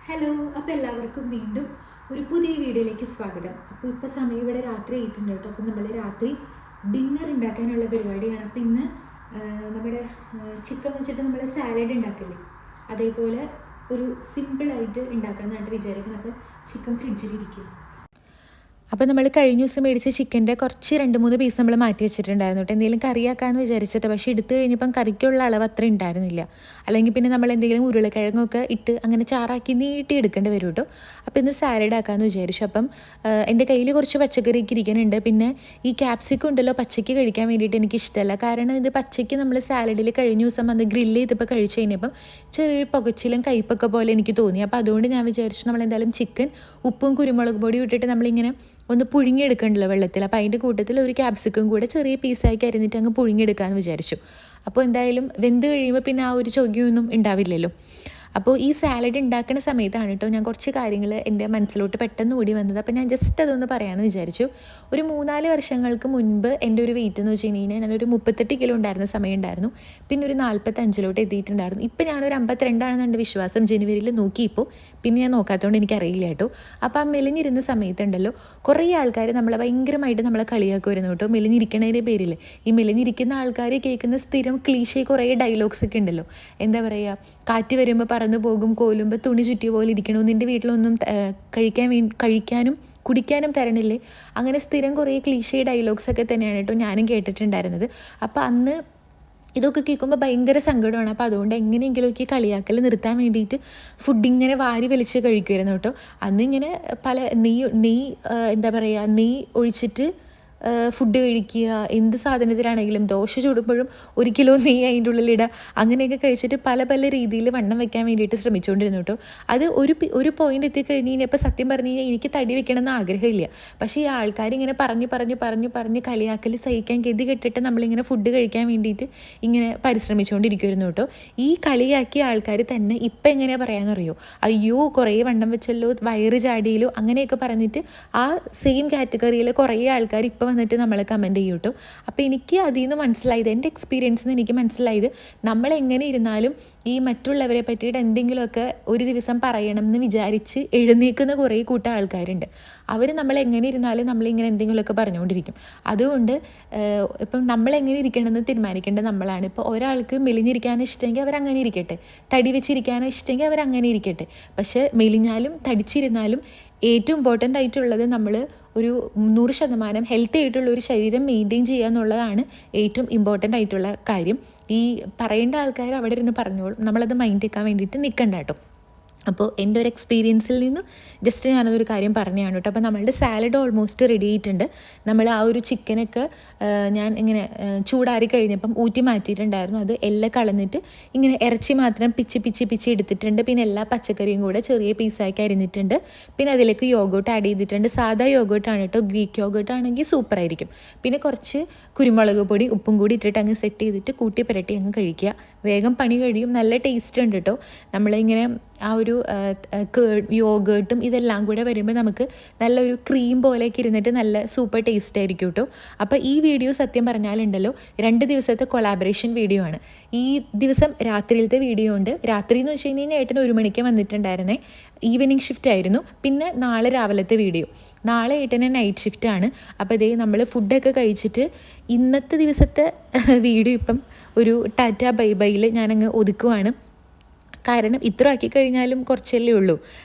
Hello, അപ്പോൾ എല്ലാവർക്കും വീണ്ടും ഒരു പുതിയ വീഡിയോയിലേക്ക് സ്വാഗതം. അപ്പോൾ ഇപ്പോൾ സമയം ഇവിടെ രാത്രി ആയിട്ടുണ്ട് കേട്ടോ. അപ്പോൾ നമ്മൾ രാത്രി ഡിന്നർ ഉണ്ടാക്കാനുള്ള പരിപാടിയാണ്. അപ്പോൾ ഇന്ന് നമ്മുടെ ചിക്കൻ വെച്ചിട്ട് നമ്മൾ സാലഡ് ഉണ്ടാക്കില്ലേ, അതേപോലെ ഒരു സിമ്പിളായിട്ട് ഉണ്ടാക്കാമെന്നാണ് വിചാരിക്കുന്നത്. അപ്പോൾ ചിക്കൻ ഫ്രിഡ്ജിലിരിക്കും. അപ്പോൾ നമ്മൾ കഴിഞ്ഞ ദിവസം മേടിച്ച ചിക്കൻ്റെ കുറച്ച് 2-3 പീസ് നമ്മൾ മാറ്റി വെച്ചിട്ടുണ്ടായിരുന്നു കേട്ടോ, എന്തെങ്കിലും കറിയാക്കാമെന്ന് വിചാരിച്ചിട്ട്. പക്ഷേ എടുത്തു കഴിഞ്ഞപ്പം കറിക്കുള്ള അളവ് അത്ര ഉണ്ടായിരുന്നില്ല. അല്ലെങ്കിൽ പിന്നെ നമ്മൾ എന്തെങ്കിലും ഉരുളക്കിഴങ്ങൊക്കെ ഇട്ട് അങ്ങനെ ചാറാക്കി നീട്ടി എടുക്കേണ്ടി വരും കേട്ടോ. അപ്പോൾ ഇന്ന് സാലഡ് ആക്കാമെന്ന് വിചാരിച്ചു. അപ്പം എൻ്റെ കയ്യിൽ കുറച്ച് പച്ചക്കറിയൊക്കെ ഇരിക്കുന്നുണ്ട്. പിന്നെ ഈ ക്യാപ്സിക്കം ഉണ്ടല്ലോ, പച്ചയ്ക്ക് കഴിക്കാൻ വേണ്ടിയിട്ട് എനിക്ക് ഇഷ്ടമല്ല. കാരണം ഇത് പച്ചയ്ക്ക് നമ്മൾ സാലഡിൽ കഴിഞ്ഞ ദിവസം വന്ന് ഗ്രില്ല് ചെയ്തപ്പോൾ കഴിച്ച് കഴിഞ്ഞപ്പം ചെറിയൊരു പുകച്ചിലും കയ്പ്പൊക്കെ പോലെ എനിക്ക് തോന്നി. അപ്പോൾ അതുകൊണ്ട് ഞാൻ വിചാരിച്ചു നമ്മൾ എന്തായാലും ചിക്കൻ ഉപ്പും കുരുമുളക് പൊടിയും ഇട്ടിട്ട് നമ്മളിങ്ങനെ ഒന്ന് പുഴുങ്ങിയെടുക്കണ്ടല്ലോ വെള്ളത്തിൽ. അപ്പോൾ അതിൻ്റെ കൂട്ടത്തിൽ ഒരു ക്യാപ്സിക്കം കൂടെ ചെറിയ പീസാക്കി അരിഞ്ഞിട്ട് അങ്ങ് പുഴുങ്ങിയെടുക്കാമെന്ന് വിചാരിച്ചു. അപ്പോൾ എന്തായാലും വെന്ത് കഴിയുമ്പോൾ പിന്നെ ആ ഒരു ചൊകിയൊന്നും ഉണ്ടാവില്ലല്ലോ. അപ്പോൾ ഈ സാലഡ് ഉണ്ടാക്കുന്ന സമയത്താണ് കേട്ടോ ഞാൻ കുറച്ച് കാര്യങ്ങൾ എൻ്റെ മനസ്സിലോട്ട് പെട്ടെന്ന് ഓടി വന്നത്. അപ്പോൾ ഞാൻ ജസ്റ്റ് അതൊന്ന് പറയാമെന്ന് വിചാരിച്ചു. ഒരു 3-4 വർഷങ്ങൾക്ക് മുൻപ് എൻ്റെ ഒരു വെയിറ്റ് എന്ന് വെച്ച് കഴിഞ്ഞാൽ ഞാനൊരു 38 കിലോ ഉണ്ടായിരുന്ന സമയം ഉണ്ടായിരുന്നു. പിന്നെ ഒരു 45 എത്തിയിട്ടുണ്ടായിരുന്നു. ഇപ്പം ഞാനൊരു 52 എൻ്റെ വിശ്വാസം. ജനുവരിയിൽ നോക്കിയപ്പോൾ പിന്നെ ഞാൻ നോക്കാത്തതുകൊണ്ട് എനിക്കറിയില്ല കേട്ടോ. അപ്പോൾ ആ മെലിഞ്ഞിരുന്ന സമയത്തുണ്ടല്ലോ കുറേ ആൾക്കാർ നമ്മളെ ഭയങ്കരമായിട്ട് നമ്മളെ കളിയാക്കുമായിരുന്നു കേട്ടോ, മെലിഞ്ഞിരിക്കണതിൻ്റെ പേരിൽ. ഈ മെലിഞ്ഞിരിക്കുന്ന ആൾക്കാർ കേൾക്കുന്ന സ്ഥിരം ക്ലീശേ കുറേ ഡയലോഗ്സ് ഒക്കെ ഉണ്ടല്ലോ. എന്താ പറയുക, കാറ്റ് വരുമ്പോൾ പറന്നു പോകും, കോലുമ്പോൾ തുണി ചുറ്റിയ പോലെ ഇരിക്കണോ, നിൻ്റെ വീട്ടിലൊന്നും കഴിക്കാനും കുടിക്കാനും തരണില്ലേ, അങ്ങനെ സ്ഥിരം കുറേ ക്ലീശേ ഡയലോഗ്സ് ഒക്കെ തന്നെയാണ് കേട്ടോ ഞാനും കേട്ടിട്ടുണ്ടായിരുന്നത്. അപ്പോൾ അന്ന് ഇതൊക്കെ കേൾക്കുമ്പോൾ ഭയങ്കര സങ്കടമാണ്. അപ്പോൾ അതുകൊണ്ട് എങ്ങനെയെങ്കിലുമൊക്കെ കളിയാക്കൽ നിർത്താൻ വേണ്ടിയിട്ട് ഫുഡ് ഇങ്ങനെ വാരി വലിച്ച് കഴിക്കുമായിരുന്നു കേട്ടോ. അന്നിങ്ങനെ പല എന്താ പറയുക, നെയ്യ് ഒഴിച്ചിട്ട് ഫുഡ് കഴിക്കുക, എന്ത് സാധനത്തിലാണെങ്കിലും ദോശ ചുടുമ്പോഴും 1 കിലോ നെയ്യ് അതിൻ്റെ ഉള്ളിലിടുക, അങ്ങനെയൊക്കെ കഴിച്ചിട്ട് പല പല രീതിയിൽ വണ്ണം വെക്കാൻ വേണ്ടിയിട്ട് ശ്രമിച്ചുകൊണ്ടിരുന്നു കേട്ടോ. അത് ഒരു പോയിന്റ് എത്തിക്കഴിഞ്ഞ് കഴിഞ്ഞപ്പോൾ സത്യം പറഞ്ഞു കഴിഞ്ഞാൽ എനിക്ക് തടി വെക്കണമെന്ന് ആഗ്രഹമില്ല. പക്ഷേ ഈ ആൾക്കാരിങ്ങനെ പറഞ്ഞ് കളിയാക്കൽ സഹിക്കാൻ ഗതി കെട്ടിട്ട് നമ്മളിങ്ങനെ ഫുഡ് കഴിക്കാൻ വേണ്ടിയിട്ട് ഇങ്ങനെ പരിശ്രമിച്ചുകൊണ്ടിരിക്കുമായിരുന്നു കേട്ടോ. ഈ കളിയാക്കിയ ആൾക്കാർ തന്നെ ഇപ്പം എങ്ങനെയാണ് പറയാമെന്നറിയോ, അയ്യോ കുറേ വണ്ണം വെച്ചല്ലോ, വയറ് ചാടിയല്ലോ, അങ്ങനെയൊക്കെ പറഞ്ഞിട്ട് ആ സെയിം കാറ്റഗറിയിൽ കുറേ ആൾക്കാർ ഇപ്പം വന്നിട്ട് നമ്മളെ കമൻറ്റ് ചെയ്യും കേട്ടോ. അപ്പോൾ എനിക്ക് അതിൽ നിന്ന് മനസ്സിലായത്, എൻ്റെ എക്സ്പീരിയൻസിൽ നിന്ന് എനിക്ക് മനസ്സിലായത്, നമ്മളെങ്ങനെ ഇരുന്നാലും ഈ മറ്റുള്ളവരെ പറ്റിയിട്ട് എന്തെങ്കിലുമൊക്കെ ഒരു ദിവസം പറയണം എന്ന് വിചാരിച്ച് എഴുന്നേൽക്കുന്ന കുറേ കൂട്ടം ആൾക്കാരുണ്ട്. അവർ നമ്മളെങ്ങനെ ഇരുന്നാലും നമ്മളിങ്ങനെ എന്തെങ്കിലുമൊക്കെ പറഞ്ഞുകൊണ്ടിരിക്കും. അതുകൊണ്ട് ഇപ്പം നമ്മളെങ്ങനെ ഇരിക്കണമെന്ന് തീരുമാനിക്കേണ്ടത് നമ്മളാണ്. ഇപ്പോൾ ഒരാൾക്ക് മെലിഞ്ഞിരിക്കാൻ ഇഷ്ടമെങ്കിൽ അവരങ്ങനെ ഇരിക്കട്ടെ, തടി വെച്ചിരിക്കാൻ ഇഷ്ടമെങ്കിൽ അവരങ്ങനെ ഇരിക്കട്ടെ. പക്ഷേ മെലിഞ്ഞാലും തടിച്ചിരുന്നാലും ഏറ്റവും ഇമ്പോർട്ടൻ്റ് ആയിട്ടുള്ളത് നമ്മൾ ഒരു 100% ഹെൽത്തി ആയിട്ടുള്ള ഒരു ശരീരം മെയിൻറ്റെയിൻ ചെയ്യുക എന്നുള്ളതാണ് ഏറ്റവും ഇമ്പോർട്ടൻ്റ് ആയിട്ടുള്ള കാര്യം. ഈ പറയേണ്ട ആൾക്കാർ അവിടെ ഇരുന്ന് പറഞ്ഞോളും, നമ്മളത് മൈൻഡ് വെക്കാൻ വേണ്ടിയിട്ട് നിൽക്കണ്ട കേട്ടോ. അപ്പോൾ എൻ്റെ ഒരു എക്സ്പീരിയൻസിൽ നിന്ന് ജസ്റ്റ് ഞാനതൊരു കാര്യം പറഞ്ഞതാണ് കേട്ടോ. അപ്പോൾ നമ്മളുടെ സാലഡ് ഓൾമോസ്റ്റ് റെഡി ആയിട്ടുണ്ട്. നമ്മൾ ആ ഒരു ചിക്കനൊക്കെ ഞാൻ ഇങ്ങനെ ചൂടാറി കഴിഞ്ഞപ്പം ഊറ്റി മാറ്റിയിട്ടുണ്ടായിരുന്നു. അത് എല്ലാം കളഞ്ഞിട്ട് ഇങ്ങനെ ഇറച്ചി മാത്രം പിച്ചി എടുത്തിട്ടുണ്ട്. പിന്നെ എല്ലാ പച്ചക്കറിയും കൂടെ ചെറിയ പീസാക്കി അരിഞ്ഞിട്ടുണ്ട്. പിന്നെ അതിലേക്ക് യോഗോട്ട് ആഡ് ചെയ്തിട്ടുണ്ട്. സാധാ യോഗോട്ടാണ് കേട്ടോ, ഗ്രീക്ക് യോഗോട്ട് ആണെങ്കിൽ സൂപ്പറായിരിക്കും. പിന്നെ കുറച്ച് കുരുമുളക് പൊടി ഉപ്പും കൂടി ഇട്ടിട്ട് അങ്ങ് സെറ്റ് ചെയ്തിട്ട് കൂട്ടി പുരട്ടി അങ്ങ് കഴിക്കുക. വേഗം പണി കഴിയും. നല്ല ടേസ്റ്റ് ഉണ്ട് കേട്ടോ. നമ്മളിങ്ങനെ ആ ഒരു യോഗേർട്ടും ഇതെല്ലാം കൂടെ വരുമ്പോൾ നമുക്ക് നല്ലൊരു ക്രീം പോലെയൊക്കെ ഇരുന്നിട്ട് നല്ല സൂപ്പർ ടേസ്റ്റ് ആയിരിക്കും കേട്ടോ. അപ്പോൾ ഈ വീഡിയോ സത്യം പറഞ്ഞാലുണ്ടല്ലോ 2 ദിവസത്തെ കൊളാബറേഷൻ വീഡിയോ ആണ്. ഈ ദിവസം രാത്രിയിലത്തെ വീഡിയോ ഉണ്ട്. രാത്രി എന്ന് വെച്ച് കഴിഞ്ഞാൽ ഏട്ടന് 1 മണിക്ക് വന്നിട്ടുണ്ടായിരുന്നേ, ഈവനിങ് ഷിഫ്റ്റ് ആയിരുന്നു. പിന്നെ നാളെ രാവിലത്തെ വീഡിയോ, നാളെ ഏട്ടന് നൈറ്റ് ഷിഫ്റ്റ് ആണ്. അപ്പോൾ ഇതേ നമ്മൾ ഫുഡൊക്കെ കഴിച്ചിട്ട് ഇന്നത്തെ ദിവസത്തെ വീഡിയോ ഇപ്പം ഒരു ടാറ്റ ബൈ ബൈയിൽ ഞാനങ്ങ് ഒതുക്കുവാണ്. കാരണം ഇത്ര ആക്കി കഴിഞ്ഞാലും കുറച്ചല്ലേ ഉള്ളൂ.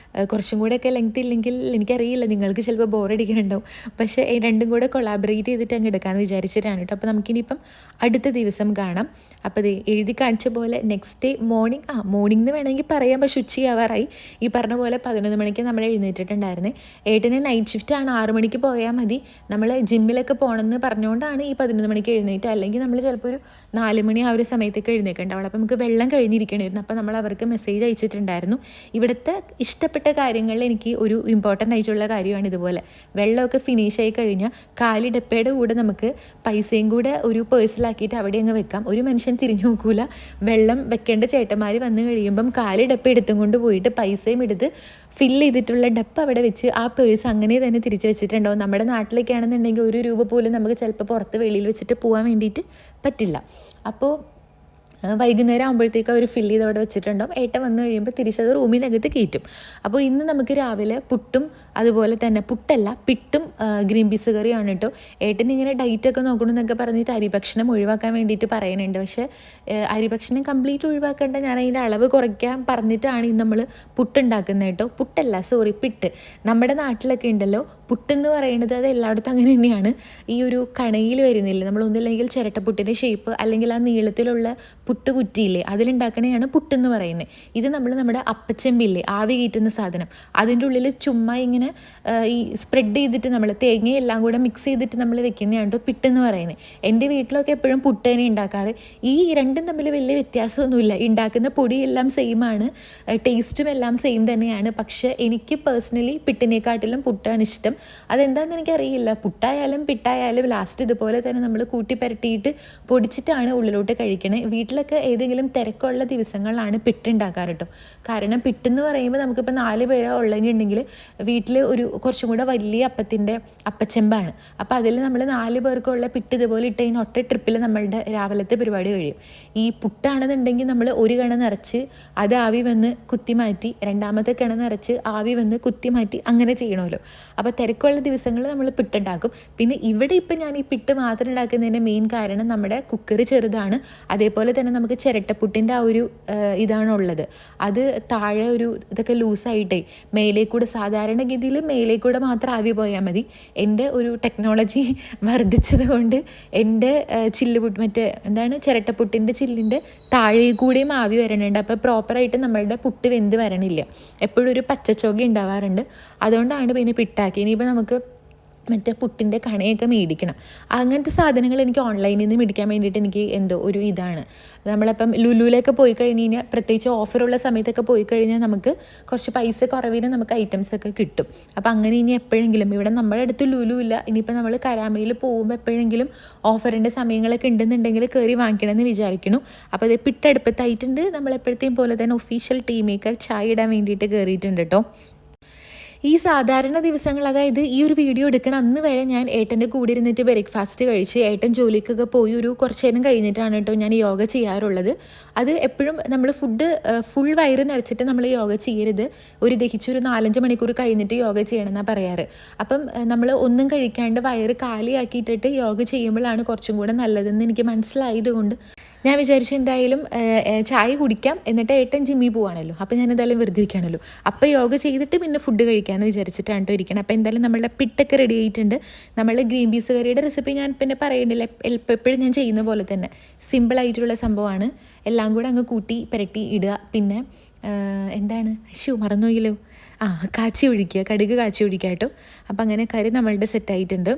കുറച്ചും കൂടെയൊക്കെ ലെങ്ത് ഇല്ലെങ്കിൽ എനിക്കറിയില്ല, നിങ്ങൾക്ക് ചിലപ്പോൾ ബോറടിക്കുന്നുണ്ടാവും. പക്ഷേ രണ്ടും കൂടെ കൊളാബറേറ്റ് ചെയ്തിട്ട് അങ്ങ് എടുക്കാമെന്ന് വിചാരിച്ചിട്ടാണ് കേട്ടോ. അപ്പോൾ നമുക്കിനിയിപ്പം അടുത്ത ദിവസം കാണാം. അപ്പോൾ ഇത് എഴുതി കാണിച്ച പോലെ നെക്സ്റ്റ് ഡേ മോർണിംഗ് എന്ന് വേണമെങ്കിൽ പറയാം, പക്ഷെ ഉച്ചയാവാറായി. ഈ പറഞ്ഞ പോലെ 11 മണിക്ക് നമ്മൾ എഴുന്നേറ്റിട്ടുണ്ടായിരുന്നേ. ഏട്ടന് നൈറ്റ് ഷിഫ്റ്റ് ആണ്, 6 മണിക്ക് പോയാൽ മതി. നമ്മൾ ജിമ്മിലൊക്കെ പോകണമെന്ന് പറഞ്ഞുകൊണ്ടാണ് ഈ 11 മണിക്ക് എഴുന്നേറ്റ്. അല്ലെങ്കിൽ നമ്മൾ ചിലപ്പോൾ ഒരു 4 മണി ആ ഒരു സമയത്തേക്ക് എഴുന്നേൽക്കേണ്ടാവുള്ളൂ. അപ്പോൾ നമുക്ക് വെള്ളം കഴിഞ്ഞിരിക്കണമായിരുന്നു. അപ്പോൾ നമ്മൾ അവർക്ക് മെസ്സേജ് അയച്ചിട്ടുണ്ടായിരുന്നു. ഇവിടുത്തെ ഇഷ്ടപ്പെട്ട കാര്യങ്ങളിൽ എനിക്ക് ഒരു ഇമ്പോർട്ടൻ്റ് ആയിട്ടുള്ള കാര്യമാണ് ഇതുപോലെ വെള്ളമൊക്കെ ഫിനിഷ് ആയി കഴിഞ്ഞാൽ കാലി ഡപ്പയുടെ കൂടെ നമുക്ക് പൈസയും കൂടെ ഒരു പേഴ്സിലാക്കിയിട്ട് അവിടെ അങ്ങ് വെക്കാം. ഒരു മനുഷ്യൻ തിരിഞ്ഞു നോക്കൂല. വെള്ളം വെക്കേണ്ട ചേട്ടന്മാർ വന്നു കഴിയുമ്പം കാലി ഡപ്പ എടുത്തും കൊണ്ട് പോയിട്ട് പൈസയും എടുത്ത് ഫില്ല് ചെയ്തിട്ടുള്ള ഡപ്പ അവിടെ വെച്ച് ആ പേഴ്സ് അങ്ങനെ തന്നെ തിരിച്ച് വെച്ചിട്ടുണ്ടാവും. നമ്മുടെ നാട്ടിലൊക്കെ ആണെന്നുണ്ടെങ്കിൽ 1 രൂപ പോലും നമുക്ക് ചിലപ്പോൾ പുറത്ത് വെളിയിൽ വെച്ചിട്ട് പോകാൻ വേണ്ടിയിട്ട് പറ്റില്ല. അപ്പോൾ വൈകുന്നേരം ആകുമ്പോഴത്തേക്ക് അവർ ഫില്ല് ചെയ്ത് അവിടെ വെച്ചിട്ടുണ്ടാവും. ഏട്ടൻ വന്നു കഴിയുമ്പോൾ തിരിച്ചത് റൂമിനകത്ത് കയറ്റും. അപ്പോൾ ഇന്ന് നമുക്ക് രാവിലെ പുട്ടും അതുപോലെ തന്നെ പുട്ടല്ല പിട്ടും ഗ്രീൻ പീസ് കറിയാണ് കേട്ടോ. ഏട്ടൻ ഇങ്ങനെ ഡയറ്റൊക്കെ നോക്കണമെന്നൊക്കെ പറഞ്ഞിട്ട് അരിഭക്ഷണം ഒഴിവാക്കാൻ വേണ്ടിയിട്ട് പറയുന്നുണ്ട്. പക്ഷേ അരിഭക്ഷണം കംപ്ലീറ്റ് ഒഴിവാക്കേണ്ട, ഞാൻ അതിൻ്റെ അളവ് കുറയ്ക്കാൻ പറഞ്ഞിട്ടാണ് ഇന്ന് നമ്മൾ പുട്ടുണ്ടാക്കുന്നത് കേട്ടോ. പുട്ടല്ല, സോറി, പിട്ട്. നമ്മുടെ നാട്ടിലൊക്കെ ഉണ്ടല്ലോ പുട്ടെന്ന് പറയുന്നത്, അത് എല്ലായിടത്തും അങ്ങനെ തന്നെയാണ്. ഈ ഒരു കണയിൽ വരുന്നില്ല, നമ്മളൊന്നില്ലെങ്കിൽ ചിരട്ടപ്പുട്ടിൻ്റെ ഷേപ്പ് അല്ലെങ്കിൽ ആ നീളത്തിലുള്ള പുട്ട് കുറ്റിയില്ലേ, അതിലുണ്ടാക്കണതാണ് പുട്ടെന്ന് പറയുന്നത്. ഇത് നമ്മൾ നമ്മുടെ അപ്പച്ചെമ്പില്ലേ, ആവി കയറ്റുന്ന സാധനം, അതിൻ്റെ ഉള്ളിൽ ചുമ്മാ ഇങ്ങനെ ഈ സ്പ്രെഡ് ചെയ്തിട്ട് നമ്മൾ തേങ്ങയെല്ലാം കൂടെ മിക്സ് ചെയ്തിട്ട് നമ്മൾ വെക്കുന്നതാണ് കേട്ടോ പിട്ടെന്ന് പറയുന്നത്. എൻ്റെ വീട്ടിലൊക്കെ എപ്പോഴും പുട്ട് തന്നെ ഉണ്ടാക്കാറ്. ഈ രണ്ടും തമ്മിൽ വലിയ വ്യത്യാസമൊന്നുമില്ല, ഉണ്ടാക്കുന്ന പൊടിയെല്ലാം സെയിമാണ്, ടേസ്റ്റും എല്ലാം സെയിം തന്നെയാണ്. പക്ഷേ എനിക്ക് പേഴ്സണലി പിട്ടിനെക്കാട്ടിലും പുട്ടാണ് ഇഷ്ടം. അതെന്താണെന്ന് എനിക്കറിയില്ല. പുട്ടായാലും പിട്ടായാലും ലാസ്റ്റ് ഇതുപോലെ തന്നെ നമ്മൾ കൂട്ടി പുരട്ടിയിട്ട് പൊടിച്ചിട്ടാണ് ഉള്ളിലോട്ട് കഴിക്കണേ. വീട്ടിലൊക്കെ ഏതെങ്കിലും തിരക്കുള്ള ദിവസങ്ങളിലാണ് പിട്ടുണ്ടാക്കാറ് കേട്ടോ. കാരണം പിട്ടെന്ന് പറയുമ്പോൾ നമുക്കിപ്പോൾ 4 പേരോ ഉള്ളതെന്നുണ്ടെങ്കിൽ വീട്ടിൽ ഒരു കുറച്ചും കൂടെ വലിയ അപ്പച്ചെമ്പാണ്. അപ്പോൾ അതിൽ നമ്മൾ 4 പേർക്കുള്ള പിട്ട് ഇതുപോലെ ഇട്ട് കഴിഞ്ഞാൽ ഒറ്റ ട്രിപ്പിൽ നമ്മളുടെ രാവിലത്തെ പരിപാടി കഴിയും. ഈ പുട്ടാണെന്നുണ്ടെങ്കിൽ നമ്മൾ ഒരു കിണ നിറച്ച് അത് ആവി വന്ന് കുത്തി മാറ്റി, രണ്ടാമത്തെ കിണ നിറച്ച് ആവി വന്ന് കുത്തി മാറ്റി, അങ്ങനെ ചെയ്യണമല്ലോ. അപ്പോൾ തിരക്കുള്ള ദിവസങ്ങളിൽ നമ്മൾ പിട്ടുണ്ടാക്കും. പിന്നെ ഇവിടെ ഇപ്പം ഞാൻ ഈ പിട്ട് മാത്രം ഉണ്ടാക്കുന്നതിൻ്റെ മെയിൻ കാരണം നമ്മുടെ കുക്കർ ചെറുതാണ്. അതേപോലെ തന്നെ നമുക്ക് ചിരട്ടപ്പുട്ടിൻ്റെ ആ ഒരു ഇതാണുള്ളത്. അത് താഴെ ഒരു ഇതൊക്കെ ലൂസായിട്ടേ മേലേക്കൂടെ, സാധാരണഗതിയിൽ മേലേക്കൂടെ മാത്രം ആവി പോയാൽ മതി. എൻ്റെ ഒരു ടെക്നോളജി വർദ്ധിച്ചത് കൊണ്ട് എൻ്റെ ചില്ലുപുട്ട്, മറ്റേ എന്താണ് ചിരട്ടപ്പുട്ടിൻ്റെ ചില്ലിൻ്റെ താഴെ കൂടെയും ആവി വരണുണ്ട്. അപ്പോൾ പ്രോപ്പറായിട്ട് നമ്മളുടെ പുട്ട് വെന്ത് വരണില്ല, എപ്പോഴും ഒരു പച്ചച്ചോക ഉണ്ടാവാറുണ്ട്. അതുകൊണ്ടാണ് പിന്നെ പിട്ടാക്കി. ഇനിയിപ്പോൾ നമുക്ക് മറ്റേ പുട്ടിൻ്റെ കണയൊക്കെ മേടിക്കണം. അങ്ങനത്തെ സാധനങ്ങൾ എനിക്ക് ഓൺലൈനിൽ നിന്ന് മേടിക്കാൻ വേണ്ടിയിട്ട് എനിക്ക് എന്തോ ഒരു ഇതാണ്. നമ്മളിപ്പം ലുലുവിലൊക്കെ പോയി കഴിഞ്ഞ് കഴിഞ്ഞാൽ, പ്രത്യേകിച്ച് ഓഫറുള്ള സമയത്തൊക്കെ പോയി കഴിഞ്ഞാൽ നമുക്ക് കുറച്ച് പൈസ കുറവിന് നമുക്ക് ഐറ്റംസൊക്കെ കിട്ടും. അപ്പോൾ അങ്ങനെ ഇനി എപ്പോഴെങ്കിലും, ഇവിടെ നമ്മുടെ അടുത്ത് ലുലു ഇല്ല, ഇനിയിപ്പോൾ നമ്മൾ കരാമയിൽ പോകുമ്പോൾ എപ്പോഴെങ്കിലും ഓഫറിൻ്റെ സമയങ്ങളൊക്കെ ഉണ്ടെന്നുണ്ടെങ്കിൽ കയറി വാങ്ങിക്കണമെന്ന് വിചാരിക്കുന്നു. അപ്പോൾ അത് പിട്ടടുപ്പത്തായിട്ടുണ്ട്. നമ്മളെപ്പോഴത്തെയും പോലെ തന്നെ ഒഫീഷ്യൽ ടീ മേക്കർ ചായ ഇടാൻ വേണ്ടിയിട്ട് കയറിയിട്ടുണ്ട് കേട്ടോ. ഈ സാധാരണ ദിവസങ്ങൾ, അതായത് ഈ ഒരു വീഡിയോ എടുക്കണം അന്ന് വരെ ഞാൻ ഏട്ടൻ്റെ കൂടെ ഇരുന്നിട്ട് ബ്രേക്ക്ഫാസ്റ്റ് കഴിച്ച് ഏട്ടൻ ജോലിക്കൊക്കെ പോയി ഒരു കുറച്ച് നേരം കഴിഞ്ഞിട്ടാണ് കേട്ടോ ഞാൻ യോഗ ചെയ്യാറുള്ളത്. അത് എപ്പോഴും നമ്മൾ ഫുൾ വയറ് നിറച്ചിട്ട് നമ്മൾ യോഗ ചെയ്യരുത്. ദഹിച്ചൊരു 4-5 മണിക്കൂർ കഴിഞ്ഞിട്ട് യോഗ ചെയ്യണമെന്നാണ് പറയാറ്. അപ്പം നമ്മൾ ഒന്നും കഴിക്കാണ്ട് വയറ് കാലിയാക്കിയിട്ടിട്ട് യോഗ ചെയ്യുമ്പോഴാണ് കുറച്ചും കൂടെ നല്ലതെന്ന് എനിക്ക് മനസ്സിലായതുകൊണ്ട് ഞാൻ വിചാരിച്ചു എന്തായാലും ചായ കുടിക്കാം, എന്നിട്ട് ഏട്ടൻ ജിമ്മിൽ പോവാണല്ലോ, അപ്പോൾ ഞാൻ എന്തായാലും വെറുതെ ഇരിക്കുകയാണല്ലോ, അപ്പോൾ യോഗ ചെയ്തിട്ട് പിന്നെ ഫുഡ് കഴിക്കാമെന്ന് വിചാരിച്ചിട്ടാണ് കേട്ടോ ഇരിക്കണം. അപ്പോൾ എന്തായാലും നമ്മളുടെ പിട്ടൊക്കെ റെഡി ആയിട്ടുണ്ട്. നമ്മളുടെ ഗ്രീൻ പീസ് കറിയുടെ റെസിപ്പി ഞാൻ പിന്നെ പറയണില്ല, എപ്പോഴും ഞാൻ ചെയ്യുന്ന പോലെ തന്നെ സിമ്പിളായിട്ടുള്ള സംഭവമാണ്. എല്ലാം കൂടെ അങ്ങ് കൂട്ടി പുരട്ടി ഇടുക. പിന്നെ എന്താണ് മറന്നുപോയില്ലോ, കാച്ചി ഒഴിക്കുക, കടുക് കാച്ചി ഒഴിക്കുക കേട്ടോ. അപ്പോൾ അങ്ങനെ കറി നമ്മളുടെ സെറ്റായിട്ടുണ്ട്.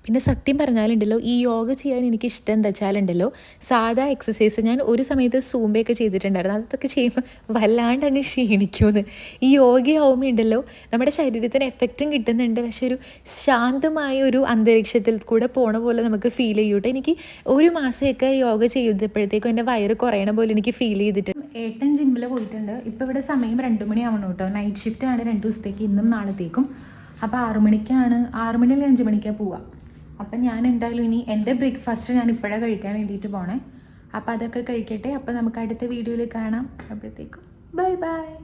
പിന്നെ സത്യം പറഞ്ഞാലുണ്ടല്ലോ, ഈ യോഗ ചെയ്യാൻ എനിക്ക് ഇഷ്ടം എന്താ വെച്ചാലുണ്ടല്ലോ, സാധാ എക്സസൈസ് ഞാൻ ഒരു സമയത്ത് സൂമ്പയൊക്കെ ചെയ്തിട്ടുണ്ടായിരുന്നു. അതൊക്കെ ചെയ്യുമ്പോൾ വല്ലാണ്ട് അങ്ങ് ക്ഷീണിക്കുമെന്ന്. ഈ യോഗയാവുമ്പോൾ ഉണ്ടല്ലോ നമ്മുടെ ശരീരത്തിന് എഫക്റ്റും കിട്ടുന്നുണ്ട്, പക്ഷെ ഒരു ശാന്തമായ ഒരു അന്തരീക്ഷത്തിൽ കൂടെ പോണ പോലെ നമുക്ക് ഫീൽ ചെയ്യൂട്ടോ. എനിക്ക് 1 മാസമൊക്കെ യോഗ ചെയ്തപ്പോഴത്തേക്കും എൻ്റെ വയറ് കുറയണ പോലെ എനിക്ക് ഫീൽ ചെയ്തിട്ടുണ്ട്. ഏട്ടൻ ജിമ്മിൽ പോയിട്ടുണ്ട്. ഇപ്പോൾ ഇവിടെ സമയം 2 മണി ആവണം കേട്ടോ. നൈറ്റ് ഷിഫ്റ്റാണ് 2 ദിവസത്തേക്ക്, ഇന്നും നാളത്തേക്കും. അപ്പോൾ 6 മണിക്കാണ്, 6 മണി അല്ലെങ്കിൽ 5 മണിക്കാണ് പോവുക. അപ്പം ഞാൻ എന്തായാലും ഇനി എൻ്റെ ബ്രേക്ക്ഫാസ്റ്റ് ഞാൻ ഇപ്പോഴാണ് കഴിക്കാൻ വേണ്ടിയിട്ട് പോണേ. അപ്പോൾ അതൊക്കെ കഴിക്കട്ടെ. അപ്പോൾ നമുക്ക് അടുത്ത വീഡിയോയിൽ കാണാം. അപ്പോഴത്തേക്കും ബൈ ബൈ.